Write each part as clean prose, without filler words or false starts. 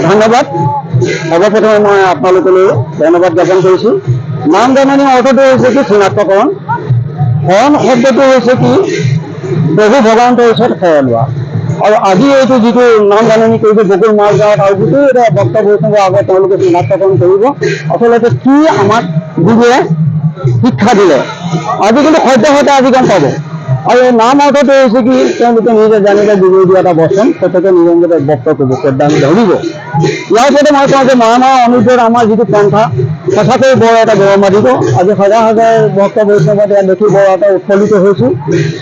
ধন্যবাদ। সৰ্বপ্ৰথমে মই আপোনালোকলৈ ধন্যবাদ জ্ঞাপন কৰিছোঁ। নাম জাননী অৰ্থটো হৈছে কি চিনাক্তকৰণ। শৰণ শব্দটো হৈছে কি প্ৰভু ভগৱন্তৰ ওচৰত শৰণ লোৱা। আৰু আজি এইটো যিটো নাম জাননী কৰিছে বকুল মাজগাঁৱত আৰু যিটো এটা ভক্ত বৈষ্ণৱৰ আগত তেওঁলোকে চিনাক্তকৰণ কৰিব আচলতে কি আমাক গুৰুৱে শিক্ষা দিলে। আজি কিন্তু সদ্য সৈতে আজি গম পাব। আৰু নাম অৰ্থটো হৈছে কি তেওঁলোকে নিজে জানিলে গুৰুৱে দিয়া এটা বচন প্ৰত্যেকে নিজে নিজে ব্যক্ত কৰিব শ্ৰদ্ধাঞ্জলি ধৰিব। ইয়াৰ ওপৰতে মই কওঁ যে মহামায়া অনুগ্ৰহৰ আমাৰ যিটো পন্থা সঁচাকৈ বৰ এটা গৌৰৱান্বিত। আজি হাজাৰ হাজাৰ ভক্ত বৈষ্ণৱত ইয়াত দেখি বৰ এটা উৎফুল্লিত হৈছোঁ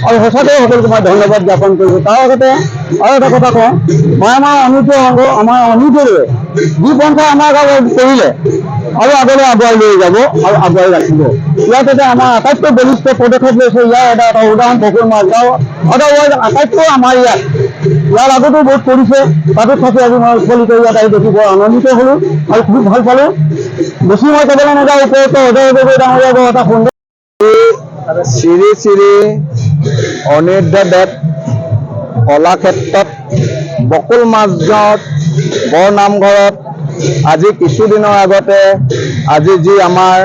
আৰু সঁচাকৈ সকলোকে মই ধন্যবাদ জ্ঞাপন কৰিছোঁ। তাৰ আগতে আৰু এটা কথা কওঁ, মহামায়া অনুগ্ৰহ আমাৰ অনুগ্ৰহে যি পন্থা আমাৰ আগত কৰিলে আৰু আগলৈ আগুৱাই লৈ যাব আৰু আগুৱাই ৰাখিব। ইয়াত এতিয়া আমাৰ আটাইতকৈ বলিষ্ঠ পদক্ষেপ লৈছে। ইয়াৰ এটা উদাহৰণ বকুল মাজগাঁও আটাইতকৈ আমাৰ ইয়াৰ আগতো বহুত কৰিছে। তাতো থাকি আজি মই উৎফুল্লিত ইয়াত আহি দেখি বৰ আনন্দিত হ'লোঁ আৰু খুব ভাল পালোঁ। বেছি মই ক'বলৈ নাযাওঁ, উপযুক্ত অজয় গগৈ ডাঙৰীয়া এটা সুন্দৰ শ্ৰী শ্ৰী অনিৰুদ্ধদেৱ কলাক্ষেত্ৰত বকুল মাজগাঁৱত বৰনামঘৰত আজি কিছুদিনৰ আগতে আজি যি আমাৰ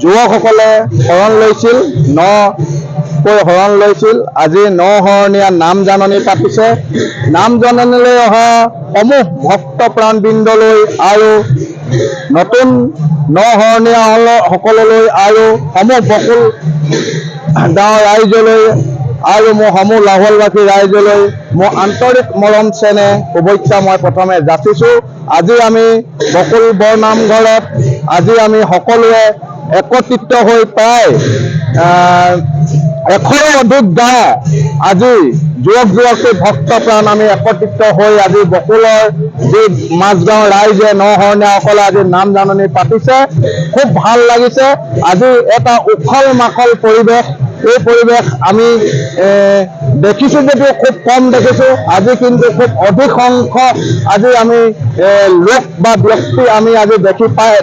যুৱকসকলে শৰণ লৈছিল শৰণ লৈছিল। আজি নশৰণীয়া নাম জাননী পাতিছে। নাম জাননীলৈ অহা সমূহ ভক্ত প্ৰাণবৃন্দলৈ আৰু নতুন নশৰণীয়া সকললৈ আৰু সমূহ বকুল গাঁৱৰ ৰাইজলৈ আৰু মোৰ সমূহ লাহোৱালবাসী ৰাইজলৈ মোৰ আন্তৰিক মৰম চেনেহ শুভেচ্ছা মই প্ৰথমে যাচিছোঁ। আজি আমি বকুল বৰনামঘৰত আজি আমি সকলোৱে একত্ৰিত হৈ প্ৰায় 100ৰো অধিক গাঁও আজি যুৱক যুৱতী ভক্ত প্ৰাণ আমি একত্ৰিত হৈ আজি বকুলৰ যি মাজগাঁও ৰাইজে নশৰণীয়াসকলে আজি নাম জাননী পাতিছে। খুব ভাল লাগিছে। আজি এটা উখল মাখল পৰিৱেশ। এই পৰিৱেশ আমি দেখিছোঁ যদিও খুব কম দেখিছোঁ। আজি কিন্তু খুব অধিক সংখ্যক আজি আমি লোক বা ব্যক্তি আমি আজি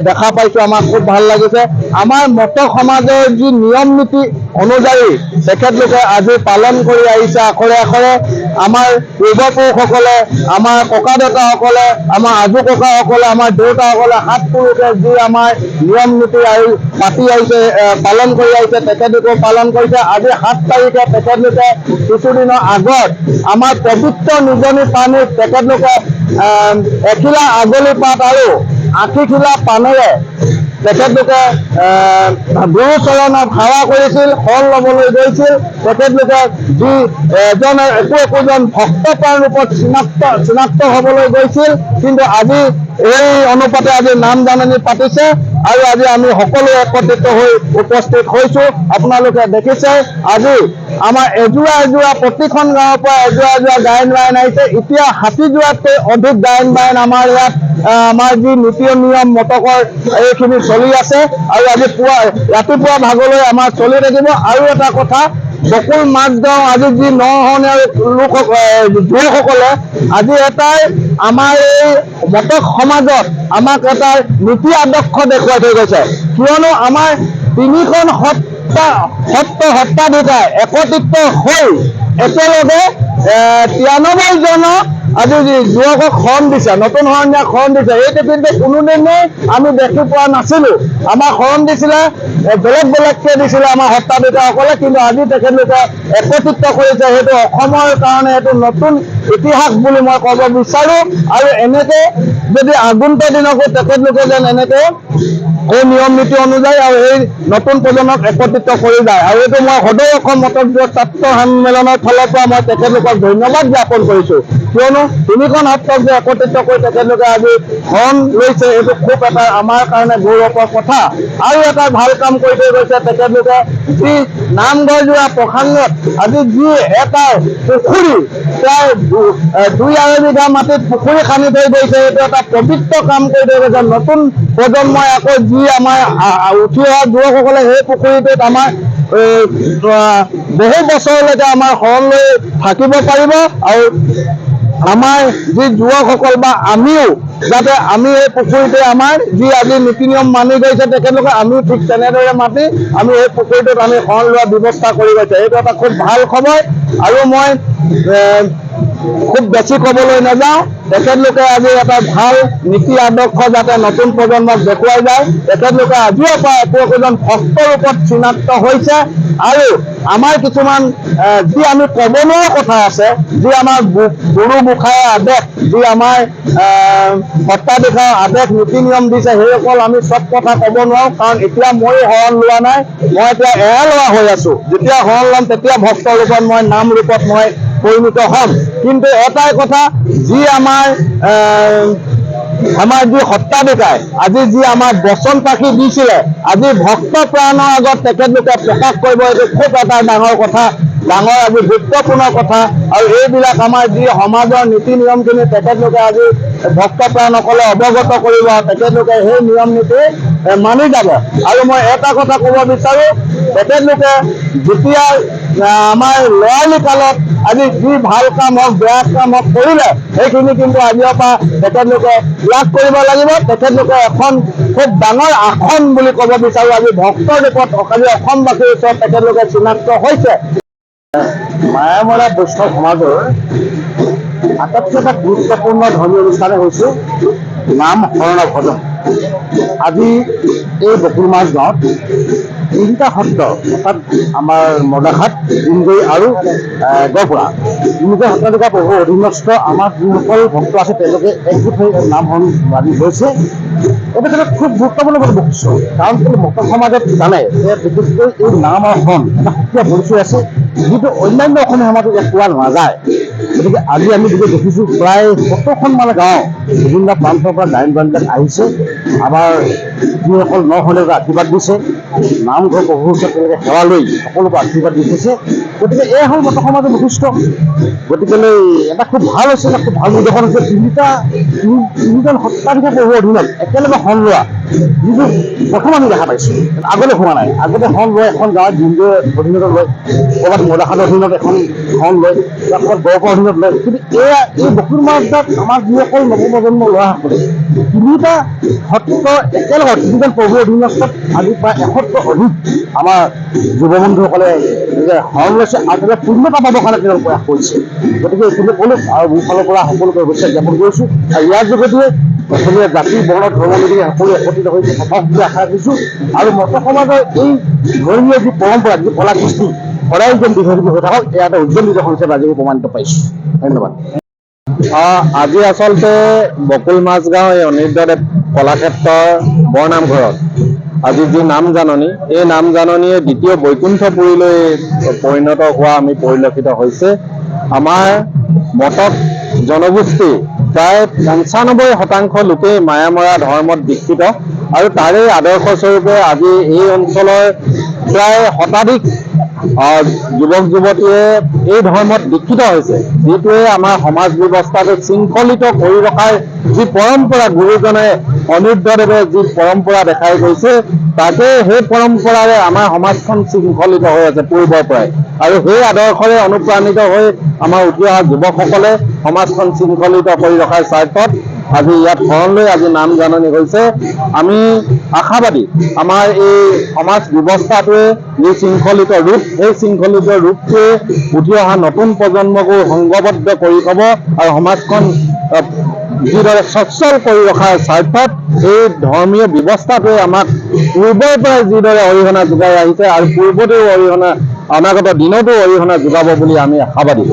দেখা পাইছোঁ। আমাৰ খুব ভাল লাগিছে। আমাৰ মত সমাজৰ যি নিয়ম নীতি অনুযায়ী তেখেতলোকে আজি পালন কৰি আহিছে আখৰে আখৰে। আমাৰ পূৰ্বপুৰুষসকলে, আমাৰ ককা দেউতাসকলে, আমাৰ আজু ককাসকলে, আমাৰ দেউতাসকলে 7 পুৰুষে যি আমাৰ নিয়ম নীতি পাতি আহিছে পালন কৰি আহিছে তেখেতলোকেও পালন কৰিছে। আজি 7 তাৰিখে তেখেতলোকে কিছুদিনৰ আগত আমাৰ পবিত্ৰ নিজনি পানীত তেখেতলোকে 1 খিলা আগলি পাত আৰু 80 খিলা পানেৰে তেখেতলোকে গুৰুচৰণত সেৱা কৰিছিল, শৰণ ল'বলৈ গৈছিল। তেখেতলোকে যি একোজন ভক্তপ্ৰাণ ৰূপত চিনাক্ত হ'বলৈ গৈছিল, কিন্তু আজি এই অনুপাতে আজি নাম জাননী পাতিছে আৰু আজি আমি সকলো একত্ৰিত হৈ উপস্থিত হৈছো। আপোনালোকে দেখিছে আজি আমাৰ এযোৰা প্ৰতিখন গাঁৱৰ পৰা এযোৰা গায়ন বায়ন আহিছে। এতিয়া 60যোৰাতকৈ অধিক গায়ন বায়ন আমাৰ ইয়াত আমাৰ যি নীতি নিয়ম মতকৰ এইখিনি চলি আছে আৰু আজি ৰাতিপুৱা ভাগলৈ আমাৰ চলি থাকিব। আৰু এটা কথা, বকুল মাজগাঁও আজি যি নশনীয়া যুৱকসকলে আজি এটাই আমাৰ এই মটক সমাজত আমাক এটা নীতি আদৰ্শ দেখুৱাই থৈ গৈছে। কিয়নো আমাৰ 3খন সত্ৰাধিকাৰ একত্ৰিত হৈ একেলগে 93জনক আজি যি যুৱকক শৰণ দিছে, নতুন শৰণীয়া শৰণ দিছে। এইটো কিন্তু কোনোদিনেই আমি দেখি পোৱা নাছিলো। আমাৰ শৰণ দিছিলে বেলেগকে দিছিলে আমাৰ সত্ৰাধিকাৰসকলে, কিন্তু আজি তেখেতলোকে একত্ৰিত কৰিছে। সেইটো অসমৰ কাৰণে এইটো নতুন ইতিহাস বুলি মই ক'ব বিচাৰো। আৰু এনেকে যদি আগন্তুক দিনকো তেখেতলোকে যেন এনেকে এই নিয়ম নীতি অনুযায়ী আৰু এই নতুন প্ৰজন্মক একত্ৰিত কৰি যায়। আৰু এইটো মই সদৌ অসম মটক যুৱ ছাত্ৰ সন্মিলনৰ ফালৰ পৰা মই তেখেতলোকক ধন্যবাদ জ্ঞাপন কৰিছো। কিয়নো 3খন সত্ৰক যে একত্ৰিত কৰি তেখেতলোকে আজি শৰণ লৈছে, এইটো খুব এটা আমাৰ কাৰণে গৌৰৱৰ কথা। আৰু এটা ভাল কাম কৰি থৈ গৈছে তেখেতলোকে, যি নামঘৰজোৰা প্ৰসংগত আজি যি এটা পুখুৰী প্ৰায় 2-2.5 বিঘা মাটিত পুখুৰী খান্দি থৈ গৈছে, এইটো এটা পবিত্ৰ কাম কৰি থৈ গৈছে। নতুন প্ৰজন্মই আকৌ যি আমাৰ উঠি অহা যুৱকসকলে সেই পুখুৰীটোত আমাৰ বহু বছৰলৈকে আমাৰ শৰণ লৈ থাকিব পাৰিব। আৰু আমাৰ যি যুৱকসকল বা আমিও যাতে আমি এই পুখুৰীতে আমাৰ যি আজি নীতি নিয়ম মানি গৈছে তেখেতলোকে আমিও ঠিক তেনেদৰে মাতি আমি এই পুখুৰীটোত আমি শৰণ লোৱাৰ ব্যৱস্থা কৰি গৈছে। এইটো এটা খুব ভাল খবৰ। আৰু মই খুব বেছি ক'বলৈ নাযাওঁ, তেখেতলোকে আজি এটা ভাল নীতি আদৰ্শ যাতে নতুন প্ৰজন্মক দেখুৱাই যায়। তেখেতলোকে আজিৰ পৰা একোজন ভক্তৰ ৰূপত চিনাক্ত হৈছে। আৰু আমাৰ কিছুমান যি আমি ক'ব নোৱাৰা কথা আছে, যি আমাৰ গুৰু গোসাঁইৰ আদেশ, যি আমাৰ সত্ৰাধিকাৰ আদেশ নীতি নিয়ম দিছে, সেইসকল আমি চব কথা ক'ব নোৱাৰো। কাৰণ এতিয়া ময়ো শৰণ লোৱা নাই, মই এতিয়া এৰা লোৱা হৈ আছো। যেতিয়া শৰণ ল'ম তেতিয়া ভক্ত ৰূপত মই নাম ৰূপত মই পৰিণত হ'ম। কিন্তু এটাই কথা, যি আমাৰ যি সত্ৰাধিকাৰ আজি যি আমাৰ বচন পাখি দিছিলে, আজি ভক্ত প্ৰাণৰ আগত তেখেতলোকে প্ৰকাশ কৰিব, এইটো খুব এটা ডাঙৰ কথা, ডাঙৰ আজি গুৰুত্বপূৰ্ণ কথা। আৰু এইবিলাক আমাৰ যি সমাজৰ নীতি নিয়মখিনি তেখেতলোকে আজি ভক্ত প্ৰাণসকলে অৱগত কৰিব, তেখেতলোকে সেই নিয়ম নীতি মানি যাব। আৰু মই এটা কথা ক'ব বিচাৰো, তেখেতলোকে যেতিয়া আমাৰ লৰালি কালত আজি যি ভাল কাম হওক বেয়া কাম হওক কৰিলে, সেইখিনি কিন্তু আজিৰ পৰা তেখেতলোকে লাভ কৰিব লাগিব। তেখেতলোকে এখন খুব ডাঙৰ আসন বুলি ক'ব বিচাৰো, আজি ভক্তৰ ৰূপত আজি অসমবাসীৰ ওচৰত তেখেতলোকে চিনাক্ত হৈছে। মায়ামৰা বৈষ্ণৱ সমাজৰ আটাইতকৈ এটা গুৰুত্বপূৰ্ণ ধৰ্মীয় অনুষ্ঠানে হৈছে নাম শৰণ ভজন। আজি এই বকুল মাজগাঁৱত 3টা সত্ৰ, অৰ্থাৎ আমাৰ মদাঘাট, দিনগৈ আৰু গহপুৰা, 3টা সত্ৰাধিকাৰ প্ৰভুৰ অধীনস্থ আমাৰ যিসকল ভক্ত আছে তেওঁলোকে একগোট হৈ নাম শৰণ আদি লৈছে। এইটো কিন্তু খুব গুৰুত্বপূৰ্ণ বুলি বকিছো, কাৰণ মটক সমাজত জানে যে বিশেষকৈ এই নাম আৰু শৰণ এটা সক্ৰিয় পৰিচয় আছে, যিটো অন্যান্য অসমীয়া সমাজত ইয়াত পোৱা নাযায়। গতিকে আজি আমি যেতিয়া দেখিছো প্ৰায় 70খন মানে গাঁও বিভিন্ন প্ৰান্তৰ পৰা গায়ন বায়নবিলাক আহিছে, আমাৰ যিসকল নশনীয়াক আশীৰ্বাদ দিছে, নামঘৰ প্ৰভুৰ ওচৰত তেওঁলোকে সেৱা লৈ সকলোকে আশীৰ্বাদ দি থৈছে। গতিকে এই হ'ল মটক সমাজৰ বৈশিষ্ট্য। গতিকেলৈ এটা খুব ভাল হৈছে, এটা খুব ভাল নিদৰ্শন হৈছে 3জন সত্ৰাধিকাৰ প্ৰভুৰ অধীনত একেলগে শৰণ লোৱা, যিটো প্ৰথম আমি দেখা পাইছো, আগতে হোৱা নাই। আগতে শৰণ লয় এখন গাঁৱত দিনগৈ অধীনত লয়, ক'ৰবাত মদাখানৰ অধীনত এখন শৰণ লয়, বা ক'ৰবাত গহপুৰৰ অধীনত লয়। কিন্তু এই বকুল মাজত আমাৰ যিসকল নৱপ্ৰজন্ম ল'ৰাসকলে 3টা সত্ৰ একেলগত 3জন প্ৰভুৰ অধীনস্থত আজি প্ৰায় 100তকৈ অধিক আমাৰ যুৱ বন্ধুসকলে শৰণ লৈছে আৰু তেওঁলোকে পূৰ্ণতা পাবৰ কাৰণে তেওঁলোকে প্ৰয়াস কৰিছে। গতিকে এইখিনি ক'লো আৰু মোৰ ফালৰ পৰা সকলোকে শুভেচ্ছা জ্ঞাপন কৰিছোঁ। আৰু ইয়াৰ যোগেদিয়ে অসমীয়া জাতি বৰ্ণ ধৰ্ম নিৰ্বিশেষে সকলো একত্ৰিত হৈছে সফল বুলি আশা ৰাখিছোঁ। আৰু মটক সমাজৰ এই ধৰ্মীয় যি পৰম্পৰা, যি কলা কৃষ্টি সদায় যেন দীঘলীয়া হৈ থাকক, এয়া এটা উজ্জ্বল নিদৰ্শন হিচাপে আজি প্ৰমাণিত পাইছোঁ। ধন্যবাদ। আজি আচলতে বকুল মাজগাঁও এই অনিৰুদ্ধদেৱ কলাক্ষেত্ৰৰ বৰনামঘৰত আজি যি নাম জাননী, এই নাম জাননীয়ে দ্বিতীয় বৈকুণ্ঠপুৰীলৈ পৰিণত হোৱা আমি পৰিলক্ষিত হৈছে। আমাৰ মটক জনগোষ্ঠী প্ৰায় 95% লোকেই মায়ামৰা ধৰ্মত দীক্ষিত আৰু তাৰে আদৰ্শস্বৰূপে আজি এই অঞ্চলৰ প্ৰায় শতাধিক যুৱক যুৱতীয়ে এই ধৰ্মত দীক্ষিত হৈছে, যিটোৱে আমাৰ সমাজ ব্যৱস্থাটো শৃংখলিত কৰি ৰখাৰ যি পৰম্পৰা গুৰুজনে অনিৰুদ্ধদেৱে যি পৰম্পৰা দেখাই গৈছে, তাকে সেই পৰম্পৰাৰে আমাৰ সমাজখন শৃংখলিত হৈ আছে পূৰ্বৰ পৰাই। আৰু সেই আদৰ্শৰে অনুপ্ৰাণিত হৈ আমাৰ উঠি অহা যুৱকসকলে সমাজখন শৃংখলিত কৰি ৰখাৰ স্বাৰ্থত আজি ইয়াত শৰণ লৈ আজি নাম জাননী হৈছে। আমি আশাবাদী আমাৰ এই সমাজ ব্যৱস্থাটোৱে যি শৃংখলিত ৰূপ, সেই শৃংখলিত ৰূপটোৱে উঠি অহা নতুন প্ৰজন্মকো সংঘবদ্ধ কৰি থ'ব আৰু সমাজখন যিদৰে সচ্ছল কৰি ৰখাৰ স্বাৰ্থত এই ধৰ্মীয় ব্যৱস্থাটোৱে আমাক পূৰ্বৰ পৰাই যিদৰে অৰিহণা যোগাই আহিছে আৰু পূৰ্বতেও অনাগত দিনতো অৰিহণা যোগাব বুলি আমি আশাবাদী।